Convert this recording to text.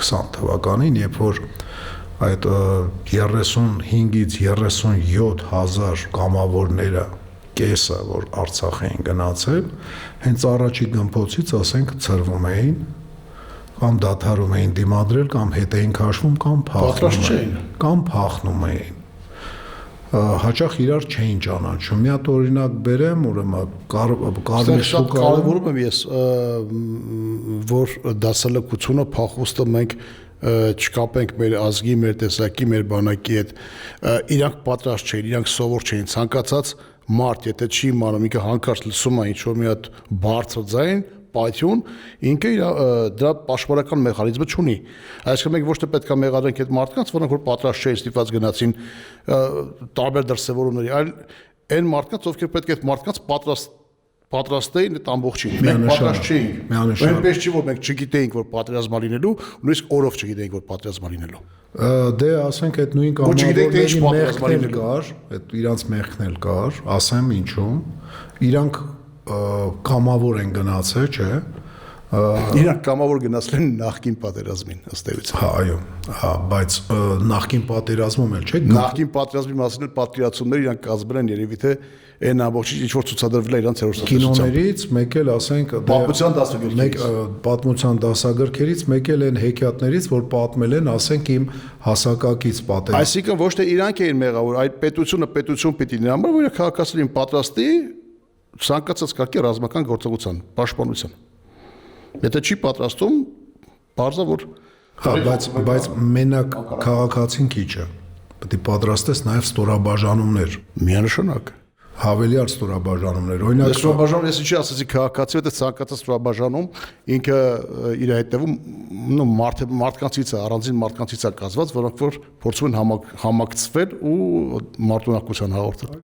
20 թվականին, երբ որ այդ 35-ից 37 հազար կամավորները կեսը, որ Արցախ էին գնացել, հենց առաջի գմփոցից, ասենք, ցրվում էին, կամ դադարում էին դիմադրել, կամ հետ էին քաշվում, կամ փախնում էին։ Հաճախ իրար չէին ճանաչում։ Մի հատ օրինակ բերեմ, ուրեմն կարմիր շուկա կարևորում եմ ես, որ դասալքությունը, փախուստը մենք չկապենք մեր ազգի, մեր տեսակի, մեր բանակի հետ։ Իրանք պատրաստ չէին, իրանք սովոր չէին, ցանկացած մարդ, եթե չի իմանում, ինքը հանկարծ լսում է ինչ-որ մի հատ բարձր ձայն, պայթյուն, ինքը դրա պաշտպանական մեխանիզմը չունի։ Այսինքն մենք ոչ թե պետք է մեղադրենք այդ մարդկանց, որոնք որ պատրաստ չէին, ստիպված գնացին տարբեր դրսևորումների, այլ այն մարդկանց, ովքեր պետք է այդ մարդկանց պատրաստ էին այդ ամբողջին։ Մենք պատրաստ չէինք։ Այնպես չի, որ մենք չգիտեինք, որ պատերազմա լինելու, նույնիսկ օրով չգիտեինք, որ պատերազմա լինելու։ Դե ասենք այդ նույն կամավորների մեղքն կար, այդ իրանց մեղքն էլ կար, ասեմ ինչու։ Իրանք կամավոր են գնացել, չէ։ Իրանք կամավոր գնացել են նախկին պատերազմին, ըստ էության։ Հա, այո, հա, բայց նախկին պատերազմում էլ չէ։ Նախկին պատերազմի մասին էլ պատկերացումներ իրանք կազմել են երևի թե այն ամբողջը ինչ որ ցուցադրվել է իրանց հերոսատեսությամբ։ Կինոներից մեկ էլ ասենք պատմության դասագրքերից, մեկ էլ են հեքիաթներից, որ պատմել են, ասենք իմ հասակակից պատերազմ։ Այսինքն ոչ թե իրանք էին մեղավոր, այլ պետությունը պետություն պիտի լինի, համար որ քաղաքացիներին պատրաստի ցանկացած կարգի ռազմական գործողության, պաշտպանության։ Եթե չի պատրաստում, բարձր որ բայց մենակ քաղաքացին քիչ է։ Պետք է պատրաստես նաև ստորաբաժանումներ։ Միանշանակ Հավելյալ ստորաբաժանումներ։ Օրինակ ստորաբաժանում ես ինչի ասացի քաղաքացի, եթե ցանկացած ստորաբաժանում ինքը իր հետևում մարդկանցից է, առանձին մարդկանցից է կազմված, որոնք որ փորձում են համակցվել ու մարտունակության հաղորդել։